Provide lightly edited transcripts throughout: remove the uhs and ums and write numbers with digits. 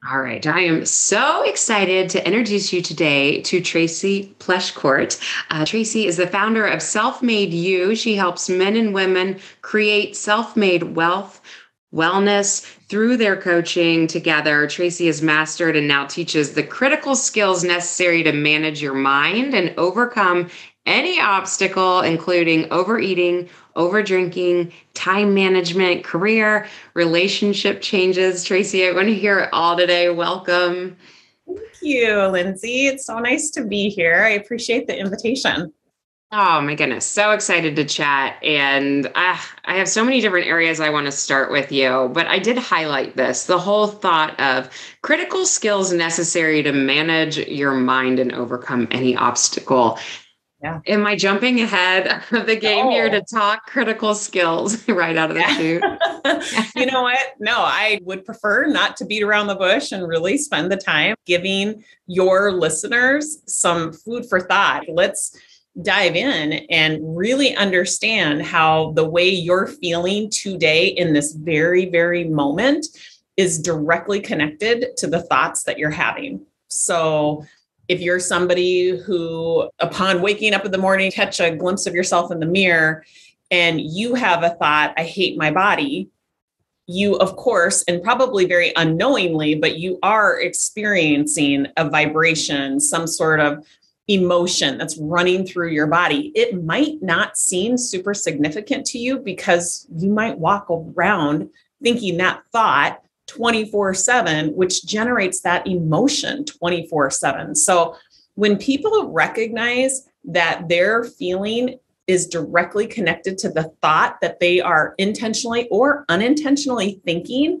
All right. I am so excited to introduce you today to Tracy Pleschourt. Tracy is the founder of SelfMade You. She helps men and women create self-made wealth, wellness through their coaching together. Tracy has mastered and now teaches the critical skills necessary to manage your mind and overcome any obstacle, including overeating, overdrinking, time management, career, relationship changes. Tracy, I want to hear it all today. Welcome. Thank you, Lindsay. It's so nice to be here. I appreciate the invitation. Oh my goodness. So excited to chat. And I have so many different areas I want to start with you, but I did highlight this, the whole thought of critical skills necessary to manage your mind and overcome any obstacle. Yeah. Am I jumping ahead of the game here to No. talk critical skills right out of the chute? Yeah. You know what? No, I would prefer not to beat around the bush and really spend the time giving your listeners some food for thought. Let's dive in and really understand how the way you're feeling today in this very, very moment is directly connected to the thoughts that you're having. So if you're somebody who, upon waking up in the morning, catch a glimpse of yourself in the mirror and you have a thought, I hate my body, you, of course, and probably very unknowingly, but you are experiencing a vibration, some sort of emotion that's running through your body. It might not seem super significant to you because you might walk around thinking that thought 24/7, which generates that emotion 24/7. So when people recognize that their feeling is directly connected to the thought that they are intentionally or unintentionally thinking,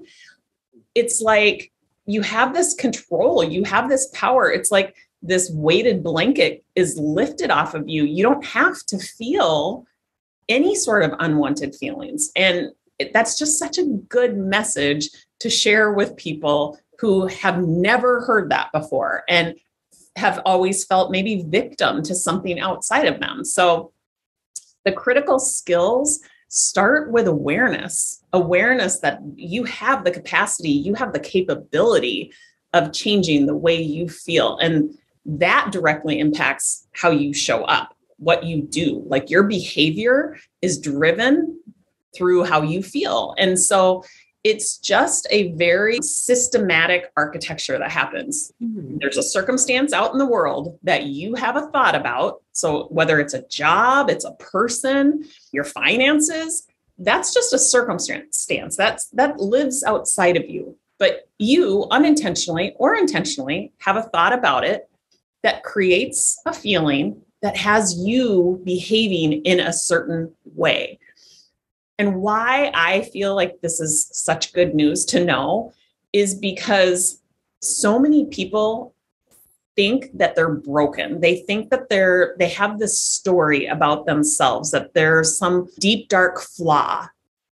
it's like you have this control, you have this power. It's like this weighted blanket is lifted off of you. You don't have to feel any sort of unwanted feelings. And that's just such a good message to share with people who have never heard that before and have always felt maybe victim to something outside of them. So the critical skills start with awareness that you have the capacity, you have the capability of changing the way you feel. And that directly impacts how you show up, what you do. Like your behavior is driven through how you feel. And so it's just a very systematic architecture that happens. There's a circumstance out in the world that you have a thought about. So whether it's a job, it's a person, your finances, that's just a circumstance that lives outside of you. But you unintentionally or intentionally have a thought about it that creates a feeling that has you behaving in a certain way. And why I feel like this is such good news to know is because so many people think that they're broken. They think that they have this story about themselves, that there's some deep, dark flaw,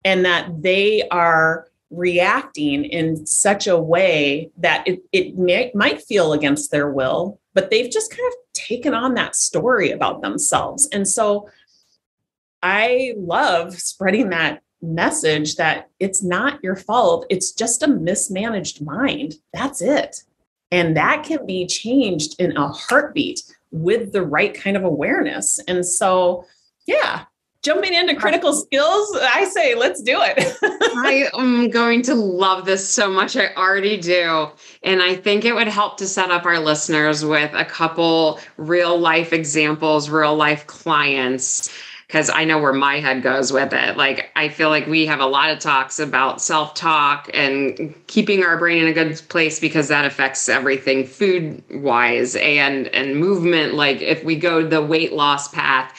and that they are reacting in such a way that it might feel against their will, but they've just kind of taken on that story about themselves. And so I love spreading that message that it's not your fault. It's just a mismanaged mind. That's it. And that can be changed in a heartbeat with the right kind of awareness. And so, yeah, jumping into critical skills, I say, let's do it. I am going to love this so much. I already do. And I think it would help to set up our listeners with a couple real life examples, real life clients, because I know where my head goes with it. Like, I feel like we have a lot of talks about self-talk and keeping our brain in a good place because that affects everything food wise and movement. Like if we go the weight loss path,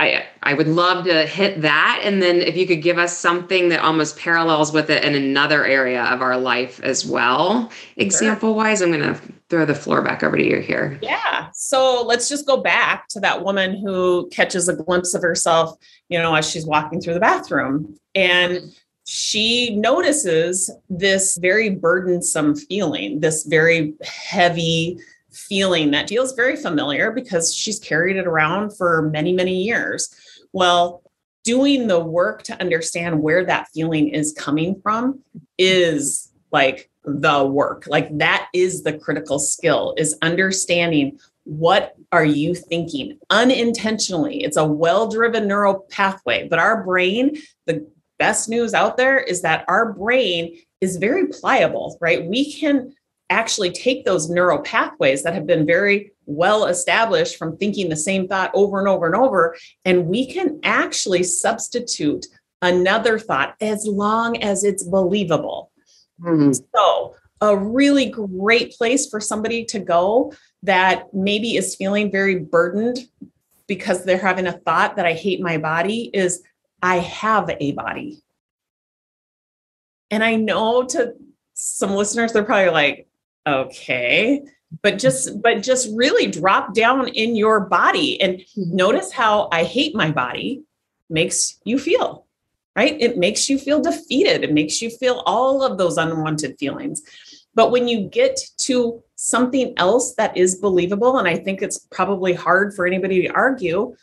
I would love to hit that. And then if you could give us something that almost parallels with it in another area of our life as well, example wise, I'm going to throw the floor back over to you here. Yeah. So let's just go back to that woman who catches a glimpse of herself, as she's walking through the bathroom, and she notices this very burdensome feeling, this very heavy feeling that feels very familiar because she's carried it around for many, many years. Well, doing the work to understand where that feeling is coming from is like the work. Like that is the critical skill, is understanding what are you thinking unintentionally. It's a well-driven neural pathway, but our brain, the best news out there is that our brain is very pliable, right? We can actually take those neural pathways that have been very well established from thinking the same thought over and over and over, and we can actually substitute another thought as long as it's believable. So a really great place for somebody to go that maybe is feeling very burdened because they're having a thought that I hate my body is I have a body. And I know to some listeners, they're probably like, okay, but just really drop down in your body and notice how I hate my body makes you feel, right? It makes you feel defeated. It makes you feel all of those unwanted feelings. But when you get to something else that is believable, and I think it's probably hard for anybody to argue,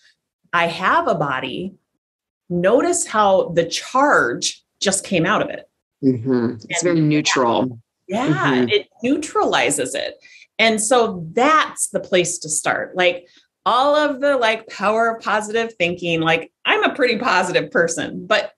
I have a body, notice how the charge just came out of it. It's very neutral. Yeah, it neutralizes it. And so that's the place to start. Like all of the like power of positive thinking, like I'm a pretty positive person, but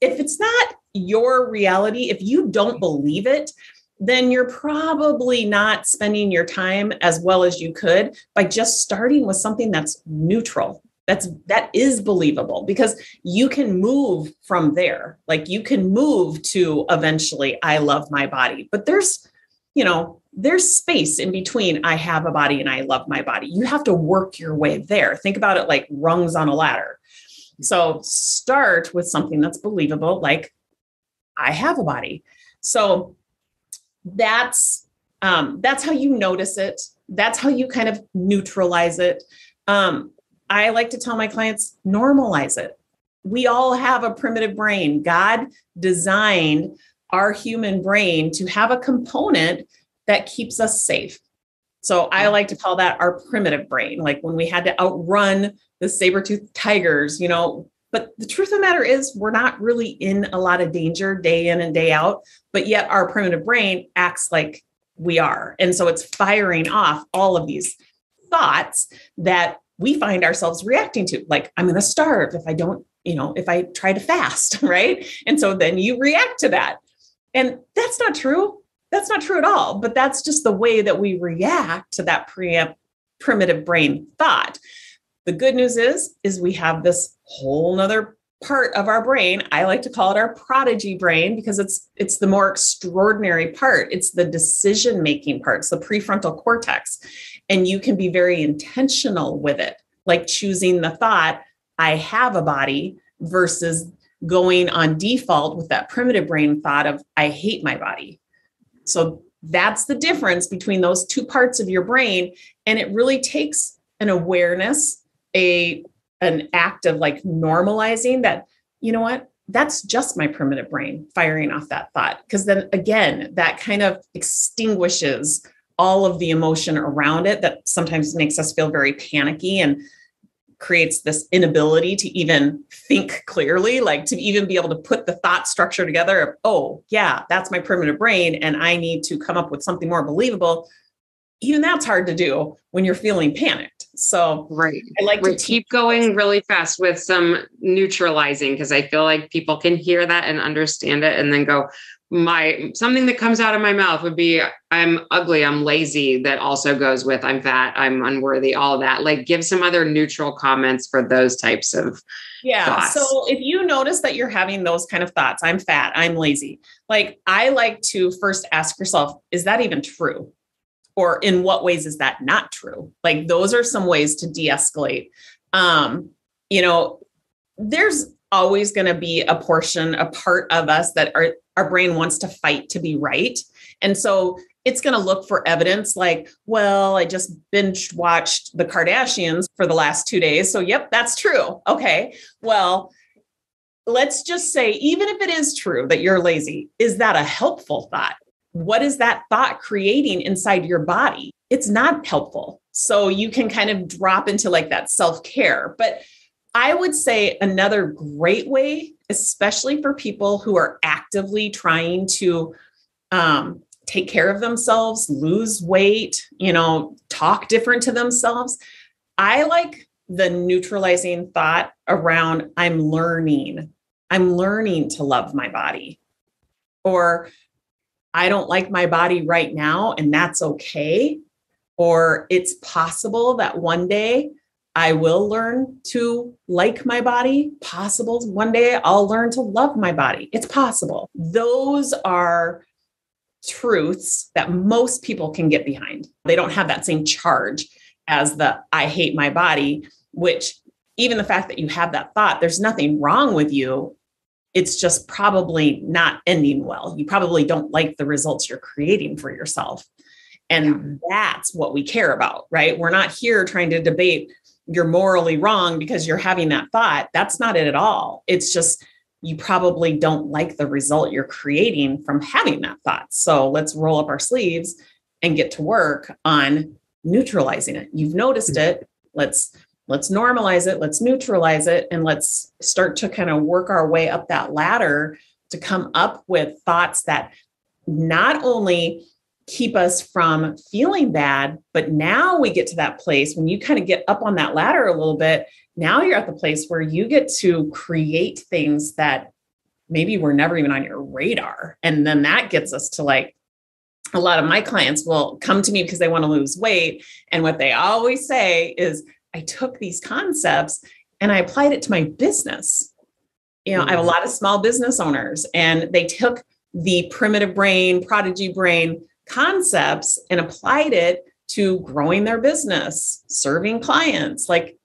if it's not your reality, if you don't believe it, then you're probably not spending your time as well as you could by just starting with something that's neutral. That is believable, because you can move from there. Like you can move to eventually, I love my body, but there's space in between. I have a body and I love my body. You have to work your way there. Think about it like rungs on a ladder. So start with something that's believable, like I have a body. So that's how you notice it. That's how you kind of neutralize it. I like to tell my clients, normalize it. We all have a primitive brain. God designed our human brain to have a component that keeps us safe. So I like to call that our primitive brain, like when we had to outrun the saber-toothed tigers, but the truth of the matter is we're not really in a lot of danger day in and day out, but yet our primitive brain acts like we are. And so it's firing off all of these thoughts that we find ourselves reacting to, like, I'm going to starve if I don't, if I try to fast, right? And so then you react to that. And that's not true. That's not true at all. But that's just the way that we react to that primitive brain thought. The good news is we have this whole nother part of our brain. I like to call it our prodigy brain because it's the more extraordinary part. It's the decision-making part. It's the prefrontal cortex. And you can be very intentional with it, like choosing the thought, I have a body, versus going on default with that primitive brain thought of, I hate my body. So that's the difference between those two parts of your brain. And it really takes an awareness, an act of like normalizing that, you know what, that's just my primitive brain firing off that thought. Because then again, that kind of extinguishes all of the emotion around it that sometimes makes us feel very panicky and creates this inability to even think clearly, like to even be able to put the thought structure together of, oh yeah, that's my primitive brain. And I need to come up with something more believable. Even that's hard to do when you're feeling panicked. So right. I like to keep going really fast with some neutralizing, because I feel like people can hear that and understand it and then go, something that comes out of my mouth would be, I'm ugly, I'm lazy. That also goes with, I'm fat, I'm unworthy, all of that. Like give some other neutral comments for those types of thoughts. So if you notice that you're having those kind of thoughts, I'm fat, I'm lazy, like I like to first ask yourself, is that even true? Or in what ways is that not true? Like those are some ways to de-escalate. There's always going to be a part of us that our brain wants to fight to be right. And so it's going to look for evidence like, well, I just binge watched the Kardashians for the last 2 days. So yep, that's true. Okay. Well, let's just say, even if it is true that you're lazy, is that a helpful thought? What is that thought creating inside your body? It's not helpful. So you can kind of drop into like that self-care. But I would say another great way, especially for people who are actively trying to take care of themselves, lose weight, talk different to themselves. I like the neutralizing thought around I'm learning to love my body, or I don't like my body right now, and that's okay. Or it's possible that one day I will learn to like my body. Possible one day I'll learn to love my body. It's possible. Those are truths that most people can get behind. They don't have that same charge as the I hate my body, which even the fact that you have that thought, there's nothing wrong with you. It's just probably not ending well. You probably don't like the results you're creating for yourself. And that's what we care about, right? We're not here trying to debate you're morally wrong because you're having that thought. That's not it at all. It's just you probably don't like the result you're creating from having that thought. So let's roll up our sleeves and get to work on neutralizing it. You've noticed it. Let's normalize it. Let's neutralize it. And let's start to kind of work our way up that ladder to come up with thoughts that not only keep us from feeling bad, but now we get to that place when you kind of get up on that ladder a little bit. Now you're at the place where you get to create things that maybe were never even on your radar. And then that gets us to like, a lot of my clients will come to me because they want to lose weight. And what they always say is, I took these concepts and I applied it to my business. I have a lot of small business owners, and they took the primitive brain, prodigy brain concepts and applied it to growing their business, serving clients. Like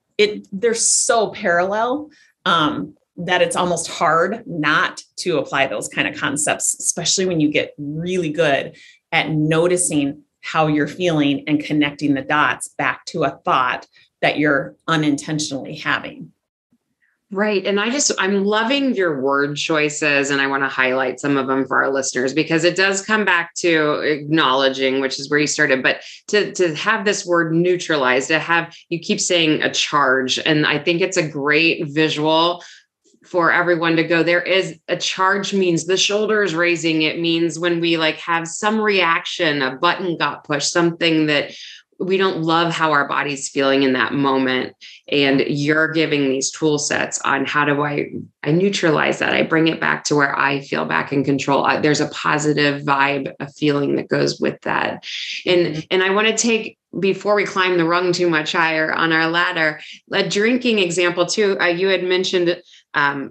they're so parallel that it's almost hard not to apply those kind of concepts, especially when you get really good at noticing how you're feeling and connecting the dots back to a thought that you're unintentionally having. Right. And I'm loving your word choices, and I want to highlight some of them for our listeners, because it does come back to acknowledging, which is where you started, but to have this word neutralize, you keep saying a charge. And I think it's a great visual for everyone to go, there is a charge, means the shoulders raising. It means when we have some reaction, a button got pushed, something that we don't love how our body's feeling in that moment. And you're giving these tool sets on how do I neutralize that? I bring it back to where I feel back in control. There's a positive vibe, a feeling that goes with that. And I want to take, before we climb the rung too much higher on our ladder, a drinking example too. You had mentioned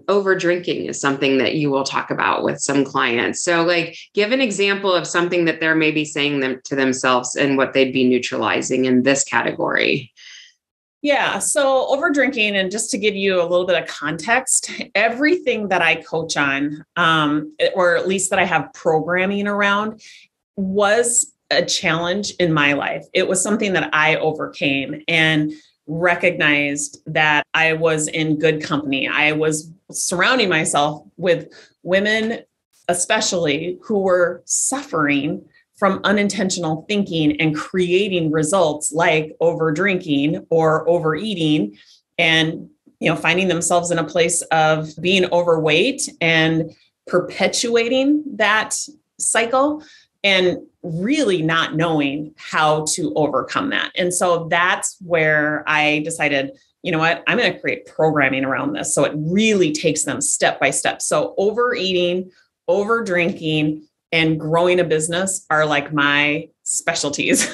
over drinking is something that you will talk about with some clients. So give an example of something that they're maybe saying to themselves and what they'd be neutralizing in this category. Yeah. So over drinking, and just to give you a little bit of context, everything that I coach on, or at least that I have programming around, was a challenge in my life. It was something that I overcame and recognized that I was in good company. I was surrounding myself with women, especially, who were suffering from unintentional thinking and creating results like over drinking or overeating, and finding themselves in a place of being overweight and perpetuating that cycle, and really not knowing how to overcome that. And so that's where I decided, you know what, I'm going to create programming around this. So it really takes them step by step. So overeating, over drinking, and growing a business are like my specialties.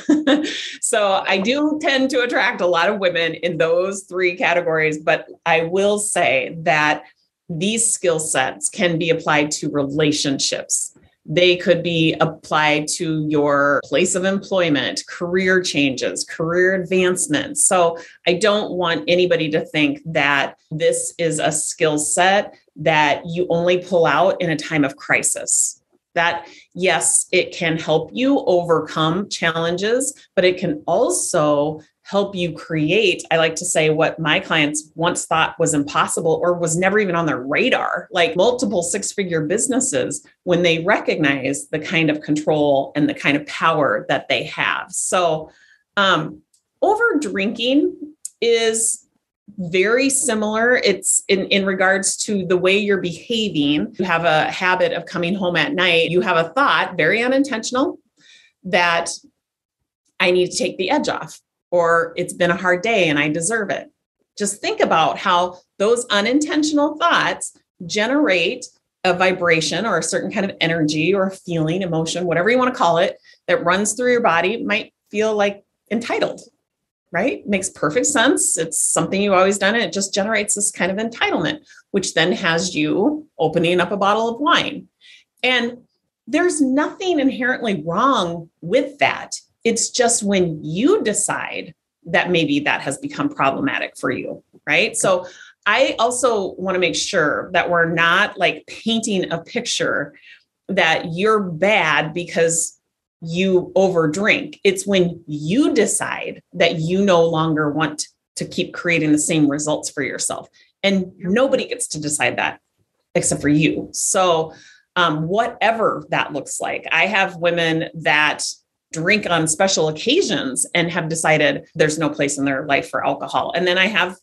So I do tend to attract a lot of women in those three categories, but I will say that these skill sets can be applied to relationships. They could be applied to your place of employment, career changes, career advancements. So I don't want anybody to think that this is a skill set that you only pull out in a time of crisis. That, yes, it can help you overcome challenges, but it can also help you create, I like to say, what my clients once thought was impossible or was never even on their radar, like multiple six-figure businesses, when they recognize the kind of control and the kind of power that they have. So over drinking is very similar. It's in regards to the way you're behaving. You have a habit of coming home at night. You have a thought, very unintentional, that I need to take the edge off, or it's been a hard day and I deserve it. Just think about how those unintentional thoughts generate a vibration or a certain kind of energy or feeling, emotion, whatever you want to call it, that runs through your body. It might feel like entitled, right? Makes perfect sense. It's something you've always done. And it just generates this kind of entitlement, which then has you opening up a bottle of wine. And there's nothing inherently wrong with that. It's just when you decide that maybe that has become problematic for you, right? So I also want to make sure that we're not like painting a picture that you're bad because you overdrink. It's when you decide that you no longer want to keep creating the same results for yourself. And nobody gets to decide that except for you. So whatever that looks like, I have women that drink on special occasions and have decided there's no place in their life for alcohol. And then I have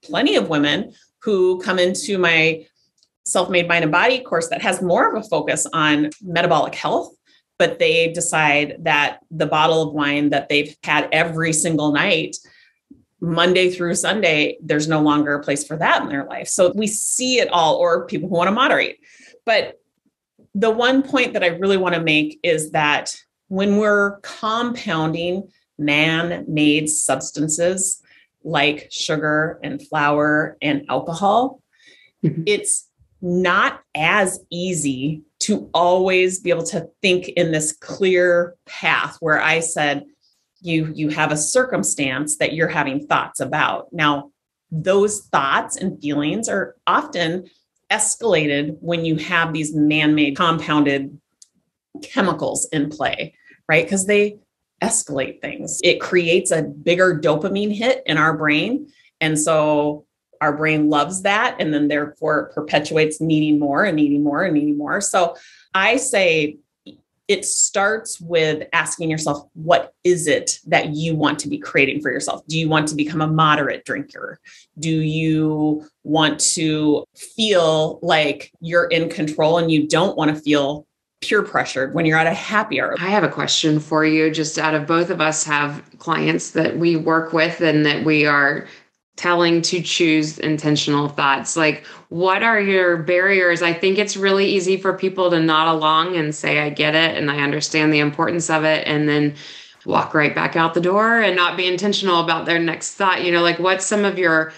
plenty of women who come into my Self-Made Mind and Body course that has more of a focus on metabolic health, but they decide that the bottle of wine that they've had every single night, Monday through Sunday, there's no longer a place for that in their life. So we see it all, or people who want to moderate. But the one point that I really want to make is that when we're compounding man-made substances like sugar and flour and alcohol, it's not as easy to always be able to think in this clear path where I said, you have a circumstance that you're having thoughts about. Now, those thoughts and feelings are often escalated when you have these man-made compounded chemicals in play, right? Because they escalate things. It creates a bigger dopamine hit in our brain. And so our brain loves that. And then therefore it perpetuates needing more and needing more and needing more. So I say it starts with asking yourself, what is it that you want to be creating for yourself? Do you want to become a moderate drinker? Do you want to feel like you're in control and you don't want to feel peer pressured when you're at a happy hour? I have a question for you. Just out of both of us have clients that we work with and that we are telling to choose intentional thoughts. Like, what are your barriers? I think it's really easy for people to nod along and say, I get it and I understand the importance of it, and then walk right back out the door and not be intentional about their next thought. Like, what's some of your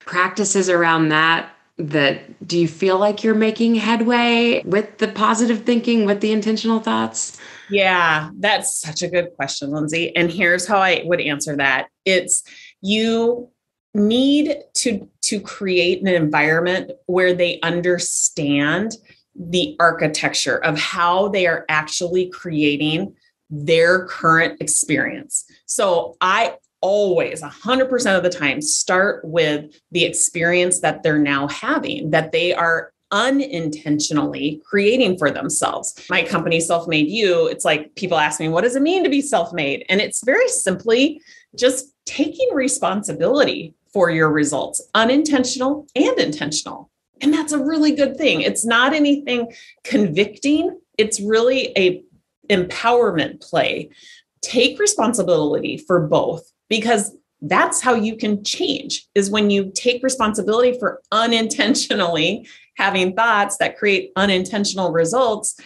practices around that? That do you feel like you're making headway with the positive thinking, with the intentional thoughts? Yeah, that's such a good question, Lindsay. And here's how I would answer that. It's you need to create an environment where they understand the architecture of how they are actually creating their current experience. So I always 100% of the time start with the experience that they're now having, that they are unintentionally creating for themselves. My company, Self-Made You, it's like people ask me, what does it mean to be self-made? And it's very simply just taking responsibility for your results, unintentional and intentional. And that's a really good thing. It's not anything convicting. It's really a empowerment play. Take responsibility for both, because that's how you can change, is when you take responsibility for unintentionally having thoughts that create unintentional results.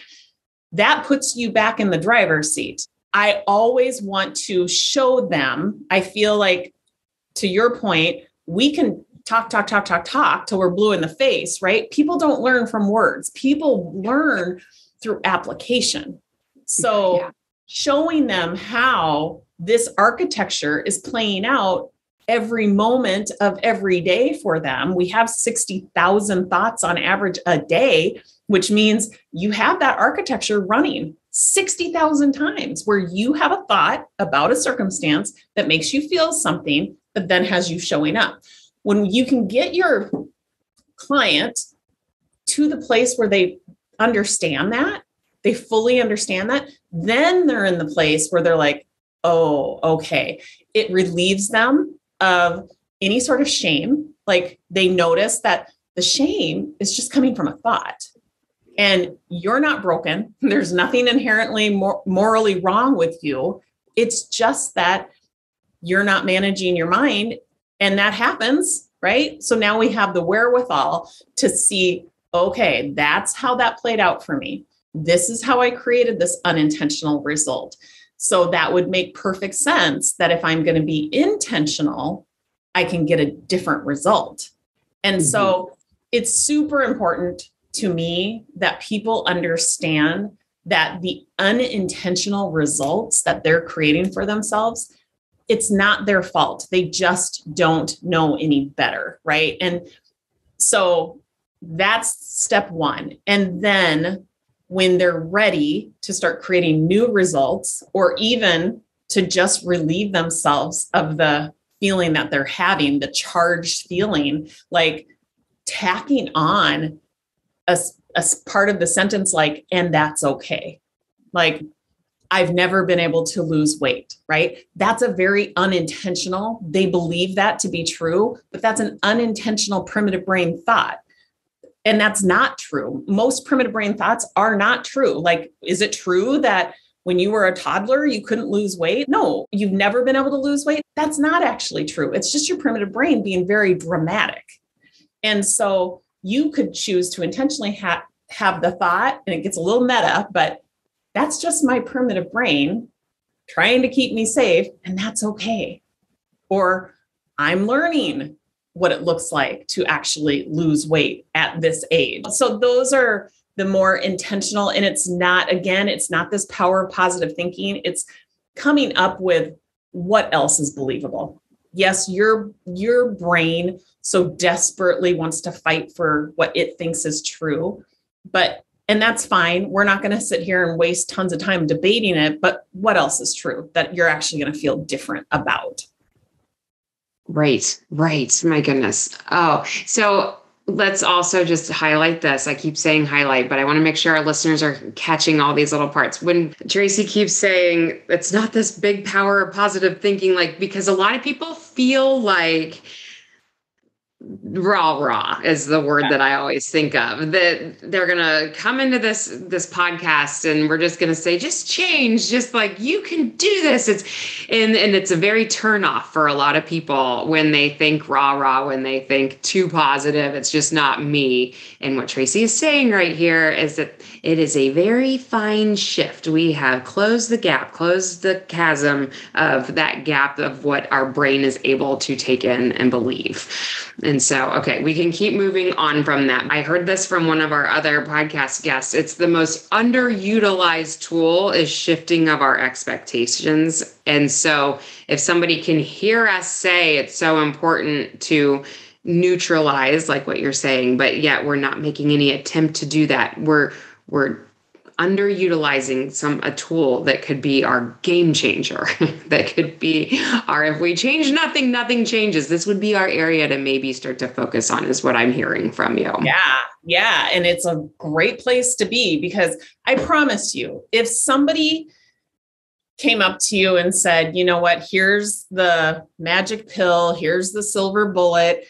That puts you back in the driver's seat. I always want to show them, I feel like, to your point, we can talk till we're blue in the face, right? People don't learn from words. People learn through application. So showing them how this architecture is playing out every moment of every day for them. We have 60,000 thoughts on average a day, which means you have that architecture running 60,000 times where you have a thought about a circumstance that makes you feel something that then has you showing up. When you can get your client to the place where they understand that, they fully understand that, then they're in the place where they're like, oh, okay. It relieves them of any sort of shame, like they notice that the shame is just coming from a thought. And you're not broken. There's nothing inherently morally wrong with you. It's just that you're not managing your mind. And that happens, right? So now we have the wherewithal to see, okay, that's how that played out for me. This is how I created this unintentional result. So that would make perfect sense that if I'm going to be intentional, I can get a different result. And so it's super important to me that people understand that the unintentional results that they're creating for themselves, it's not their fault. They just don't know any better, right? And so that's step one. And then when they're ready to start creating new results, or even to just relieve themselves of the feeling that they're having, the charged feeling, like tacking on a part of the sentence, like, and that's okay. Like, I've never been able to lose weight, right? That's a very unintentional, they believe that to be true, but that's an unintentional primitive brain thought. And that's not true. Most primitive brain thoughts are not true. Like, is it true that when you were a toddler, you couldn't lose weight? No, you've never been able to lose weight. That's not actually true. It's just your primitive brain being very dramatic. And so you could choose to intentionally have the thought, and it gets a little meta, but that's just my primitive brain trying to keep me safe, and that's okay. Or I'm learning what it looks like to actually lose weight at this age. So those are the more intentional, and it's not this power of positive thinking. It's coming up with what else is believable. Yes, your brain so desperately wants to fight for what it thinks is true, and that's fine. We're not going to sit here and waste tons of time debating it, but what else is true that you're actually going to feel different about? Right. My goodness. Oh, so let's also just highlight this. I keep saying highlight, but I want to make sure our listeners are catching all these little parts. When Tracy keeps saying it's not this big power of positive thinking, like, because a lot of people feel like rah is the word that I always think of, that they're going to come into this podcast and we're just going to say, just change, just like, you can do this. And it's a very turn off for a lot of people when they think rah, when they think too positive, it's just not me. And what Tracy is saying right here is that it is a very fine shift. We have closed the chasm of that gap of what our brain is able to take in and believe. And so, okay, we can keep moving on from that. I heard this from one of our other podcast guests. It's the most underutilized tool is shifting of our expectations. And so if somebody can hear us say it's so important to neutralize, like what you're saying, but yet we're not making any attempt to do that. We're underutilizing a tool that could be our game changer, that could be if we change nothing changes. This would be our area to maybe start to focus on, is what I'm hearing from you. Yeah. And it's a great place to be, because I promise you, if somebody came up to you and said, you know what, here's the magic pill, here's the silver bullet,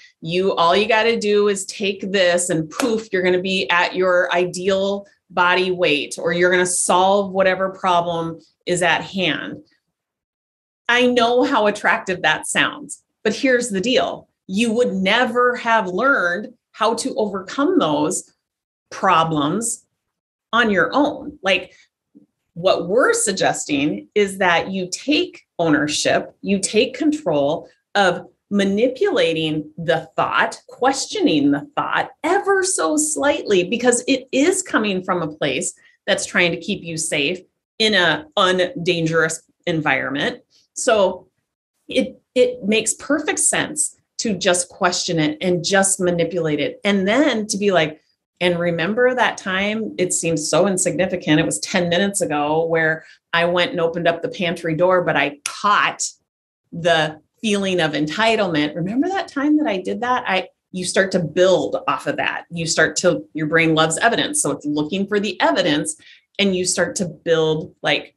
all you got to do is take this and poof, you're going to be at your ideal body weight, or you're going to solve whatever problem is at hand. I know how attractive that sounds, but here's the deal. You would never have learned how to overcome those problems on your own. Like, what we're suggesting is that you take ownership, you take control of manipulating the thought, questioning the thought ever so slightly, because it is coming from a place that's trying to keep you safe in an undangerous environment. So it makes perfect sense to just question it and just manipulate it. And then to be like, and remember that time, it seems so insignificant, it was 10 minutes ago, where I went and opened up the pantry door, but I caught the feeling of entitlement. Remember that time that I did that? You start to build off of that. Your brain loves evidence. So it's looking for the evidence, and you start to build like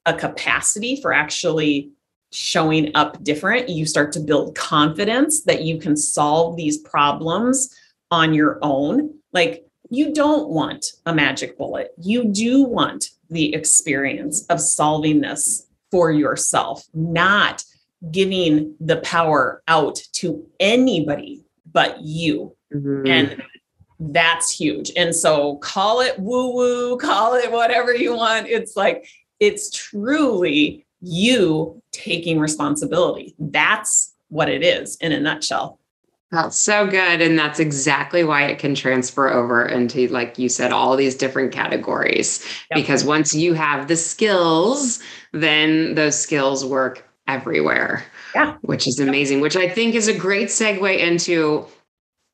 a capacity for actually showing up different. You start to build confidence that you can solve these problems on your own. Like, you don't want a magic bullet. You do want the experience of solving this for yourself, not giving the power out to anybody but you. Mm-hmm. And that's huge. And so call it woo-woo, call it whatever you want. It's like, it's truly you taking responsibility. That's what it is in a nutshell. That's so good. And that's exactly why it can transfer over into, like you said, all these different categories. Yep. Because once you have the skills, then those skills work everywhere. Yeah. Which is amazing, which I think is a great segue into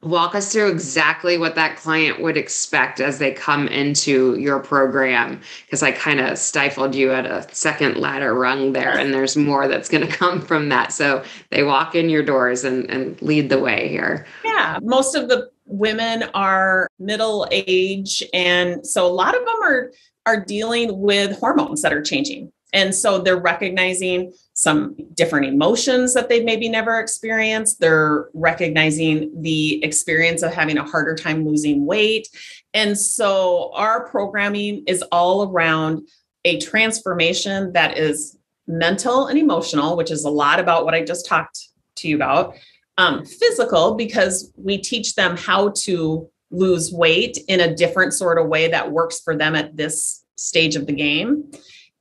walk us through exactly what that client would expect as they come into your program. Because I kind of stifled you at a second ladder rung there, and there's more that's going to come from that. So they walk in your doors and lead the way here. Yeah. Most of the women are middle age. And so a lot of them are dealing with hormones that are changing. And so they're recognizing some different emotions that they've maybe never experienced. They're recognizing the experience of having a harder time losing weight. And so our programming is all around a transformation that is mental and emotional, which is a lot about what I just talked to you about. Physical, because we teach them how to lose weight in a different sort of way that works for them at this stage of the game.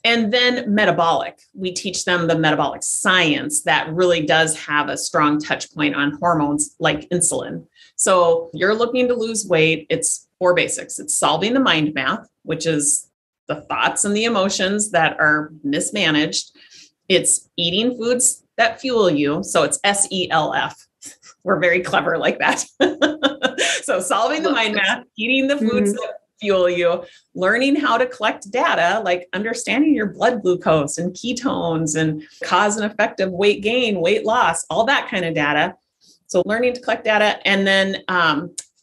And then metabolic, we teach them the metabolic science that really does have a strong touch point on hormones like insulin. So you're looking to lose weight. It's 4 basics. It's solving the mind math, which is the thoughts and the emotions that are mismanaged. It's eating foods that fuel you. So it's SELF. We're very clever like that. So solving the mind math, eating the foods that fuel you, learning how to collect data, like understanding your blood glucose and ketones and cause and effect of weight gain, weight loss, all that kind of data. So learning to collect data, and then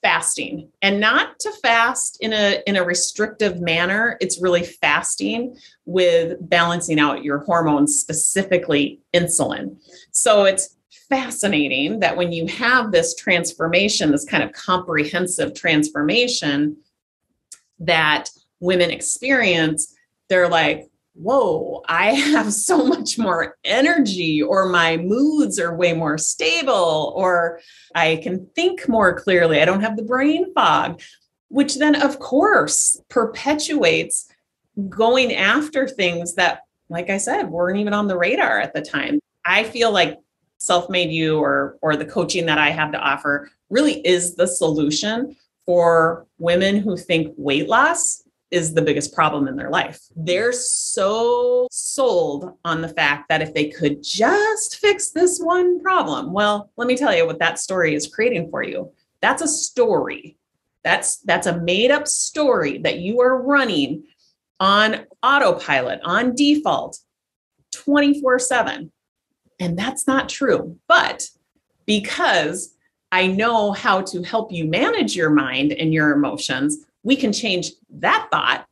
fasting, and not to fast in a restrictive manner. It's really fasting with balancing out your hormones, specifically insulin. So it's fascinating that when you have this transformation, this kind of comprehensive transformation that women experience, they're like, whoa, I have so much more energy, or my moods are way more stable, or I can think more clearly. I don't have the brain fog, which then, of course, perpetuates going after things that, like I said, weren't even on the radar at the time. I feel like SelfMade You or the coaching that I have to offer really is the solution for women who think weight loss is the biggest problem in their life. They're so sold on the fact that if they could just fix this one problem, well, let me tell you what that story is creating for you. That's a story. That's a made up story that you are running on autopilot, on default, 24/7. And that's not true. But because I know how to help you manage your mind and your emotions, we can change that thought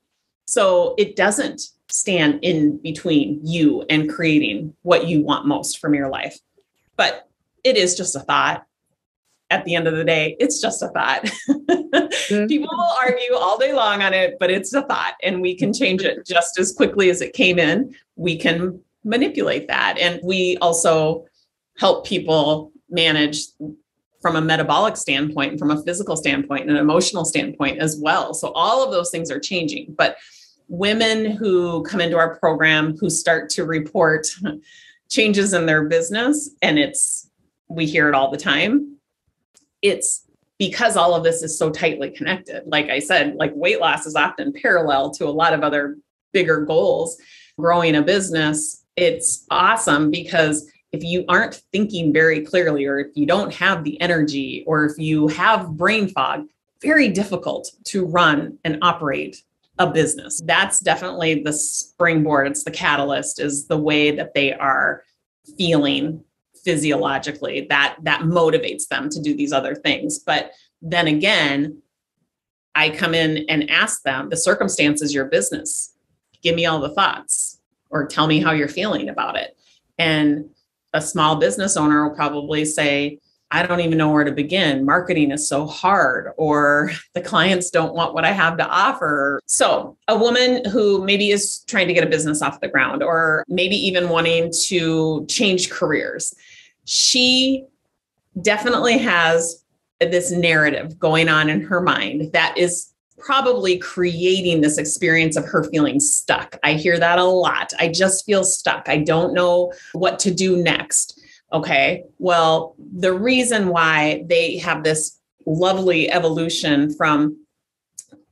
so it doesn't stand in between you and creating what you want most from your life. But it is just a thought. At the end of the day, it's just a thought. People will argue all day long on it, but it's a thought, and we can change it just as quickly as it came in. We can manipulate that. And we also help people manage from a metabolic standpoint, from a physical standpoint, and an emotional standpoint as well. So all of those things are changing. But women who come into our program who start to report changes in their business, and we hear it all the time, it's because all of this is so tightly connected. Like I said, like weight loss is often parallel to a lot of other bigger goals. Growing a business, it's awesome because if you aren't thinking very clearly, or if you don't have the energy, or if you have brain fog, very difficult to run and operate a business. That's definitely the springboard. It's the catalyst, is the way that they are feeling physiologically that motivates them to do these other things. But then again, I come in and ask them, the circumstance is your business. Give me all the thoughts, or tell me how you're feeling about it. And a small business owner will probably say, I don't even know where to begin. Marketing is so hard, or the clients don't want what I have to offer. So a woman who maybe is trying to get a business off the ground, or maybe even wanting to change careers, she definitely has this narrative going on in her mind that is probably creating this experience of her feeling stuck. I hear that a lot. I just feel stuck. I don't know what to do next. Okay, well, the reason why they have this lovely evolution from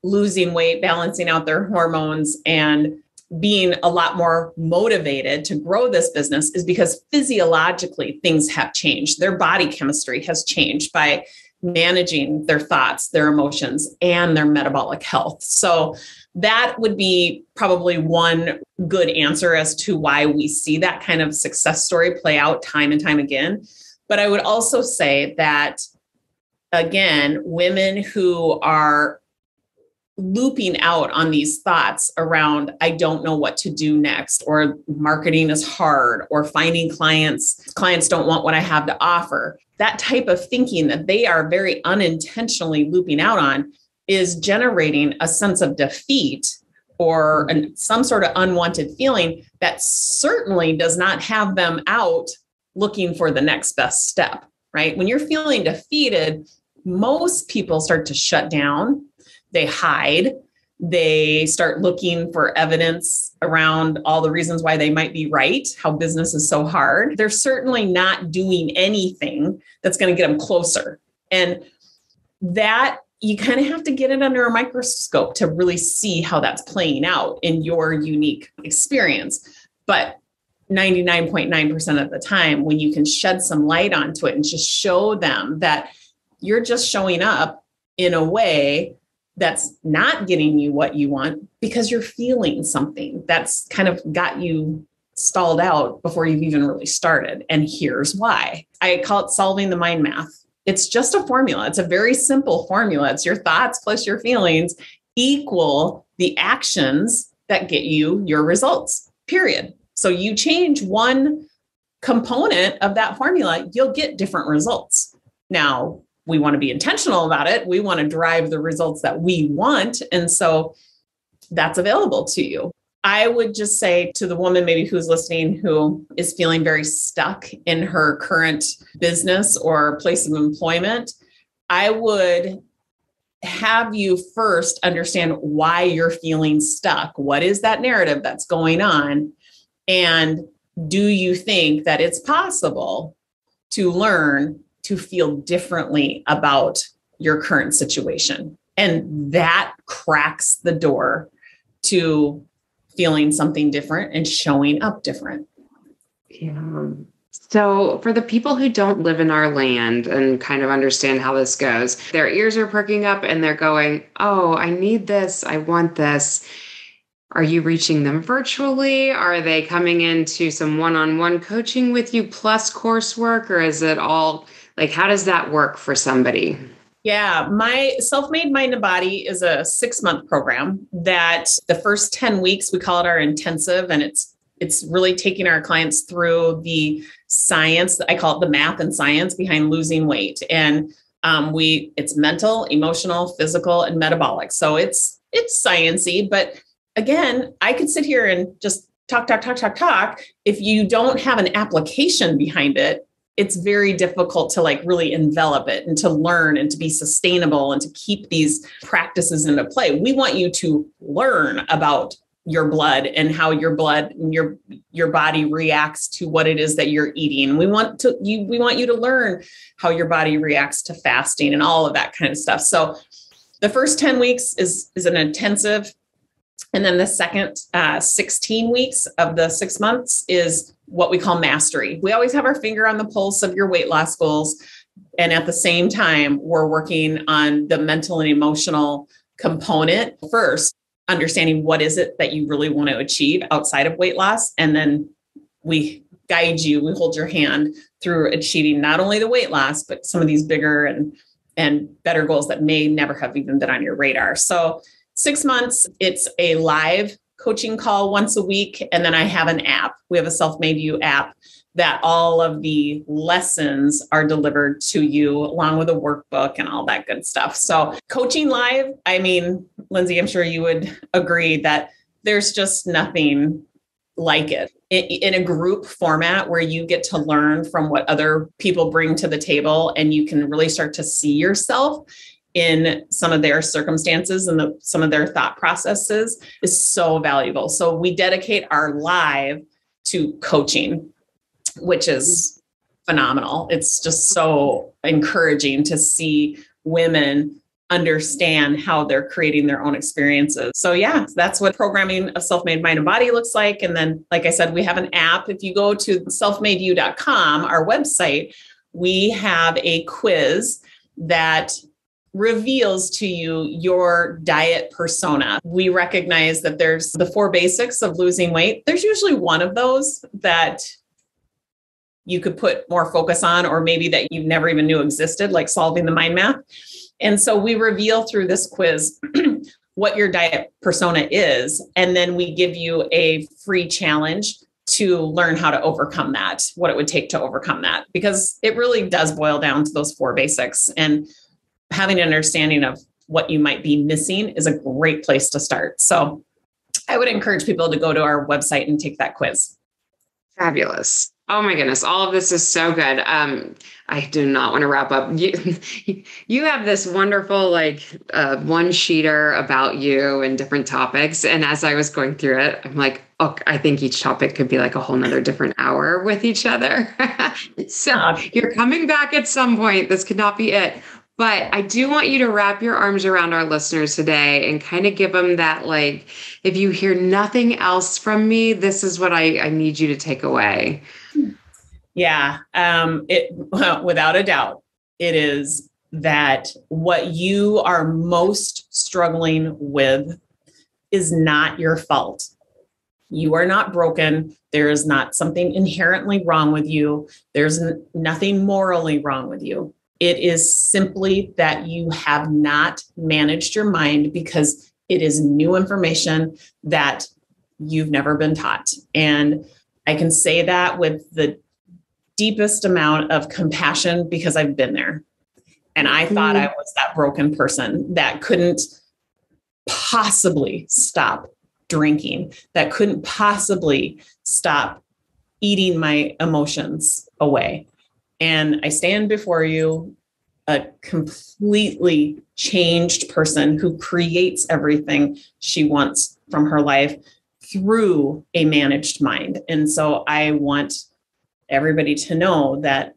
losing weight, balancing out their hormones, and being a lot more motivated to grow this business is because physiologically things have changed. Their body chemistry has changed by managing their thoughts, their emotions, and their metabolic health. So that would be probably one good answer as to why we see that kind of success story play out time and time again. But I would also say that, again, women who are looping out on these thoughts around, I don't know what to do next, or marketing is hard, or finding clients don't want what I have to offer. That type of thinking that they are very unintentionally looping out on is generating a sense of defeat or some sort of unwanted feeling that certainly does not have them out looking for the next best step, right? When you're feeling defeated, most people start to shut down. They hide. They start looking for evidence around all the reasons why they might be right, how business is so hard. They're certainly not doing anything that's going to get them closer. And that you kind of have to get it under a microscope to really see how that's playing out in your unique experience. But 99.9% of the time, when you can shed some light onto it and just show them that you're just showing up in a way that's not getting you what you want because you're feeling something that's kind of got you stalled out before you've even really started. And here's why. I call it solving the mind math. It's just a formula. It's a very simple formula. It's your thoughts plus your feelings equal the actions that get you your results, period. So you change one component of that formula, you'll get different results. Now, we want to be intentional about it. We want to drive the results that we want. And so that's available to you. I would just say to the woman maybe who's listening, who is feeling very stuck in her current business or place of employment, I would have you first understand why you're feeling stuck. What is that narrative that's going on? And do you think that it's possible to learn to feel differently about your current situation? And that cracks the door to feeling something different and showing up different. Yeah. So for the people who don't live in our land and kind of understand how this goes, their ears are perking up and they're going, oh, I need this. I want this. Are you reaching them virtually? Are they coming into some one-on-one coaching with you plus coursework? Or is it all like, how does that work for somebody? Yeah, my SelfMade Mind and Body is a 6-month program that the first 10 weeks, we call it our intensive, and it's really taking our clients through the science. I call it the math and science behind losing weight. And it's mental, emotional, physical, and metabolic. So it's sciencey, but again, I could sit here and just talk. If you don't have an application behind it, it's very difficult to really envelop it and to learn and to be sustainable and to keep these practices into play. We want you to learn about your blood and how your blood and your body reacts to what it is that you're eating. We want you to learn how your body reacts to fasting and all of that kind of stuff. So the first 10 weeks is an intensive. And then the second 16 weeks of the 6 months is what we call mastery. We always have our finger on the pulse of your weight loss goals. And at the same time, we're working on the mental and emotional component first, understanding what is it that you really want to achieve outside of weight loss. And then we guide you, we hold your hand through achieving not only the weight loss, but some of these bigger and better goals that may never have even been on your radar. So 6 months, it's a live coaching call once a week. And then I have an app. We have a SelfMade You app that all of the lessons are delivered to you along with a workbook and all that good stuff. So coaching live, I mean, Lindsay, I'm sure you would agree that there's just nothing like it in a group format where you get to learn from what other people bring to the table, and you can really start to see yourself in some of their circumstances and some of their thought processes is so valuable. So we dedicate our live to coaching, which is phenomenal. It's just so encouraging to see women understand how they're creating their own experiences. So yeah, that's what programming a self-made mind and body looks like. And then, like I said, we have an app. If you go to selfmadeyou.com, our website, we have a quiz that reveals to you your diet persona. We recognize that there's the 4 basics of losing weight. There's usually one of those that you could put more focus on, or maybe that you never even knew existed, like solving the mind map. And so we reveal through this quiz what your diet persona is. And then we give you a free challenge to learn how to overcome that, what it would take to overcome that, because it really does boil down to those 4 basics. And having an understanding of what you might be missing is a great place to start. So I would encourage people to go to our website and take that quiz. Fabulous. Oh my goodness. All of this is so good. I do not want to wrap up. You have this wonderful, one-sheeter about you and different topics. And as I was going through it, I'm like, oh, I think each topic could be like a whole nother different hour with each other. So you're coming back at some point. This could not be it. But I do want you to wrap your arms around our listeners today and kind of give them that, like, if you hear nothing else from me, this is what I need you to take away. Yeah. Without a doubt, it is that what you are most struggling with is not your fault. You are not broken. There is not something inherently wrong with you. There's nothing morally wrong with you. It is simply that you have not managed your mind because it is new information that you've never been taught. And I can say that with the deepest amount of compassion because I've been there. And I thought I was that broken person that couldn't possibly stop drinking, that couldn't possibly stop eating my emotions away. And I stand before you, a completely changed person who creates everything she wants from her life through a managed mind. And so I want everybody to know that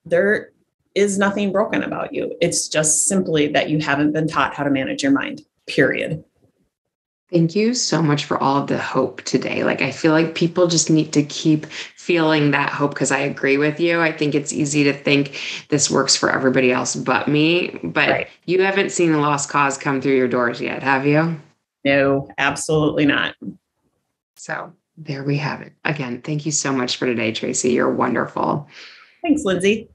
there is nothing broken about you. It's just simply that you haven't been taught how to manage your mind, period. Thank you so much for all of the hope today. Like, I feel like people just need to keep feeling that hope because I agree with you. I think it's easy to think this works for everybody else but me, but right. You haven't seen a lost cause come through your doors yet, have you? No, absolutely not. So there we have it. Again, thank you so much for today, Tracy. You're wonderful. Thanks, Lindsay.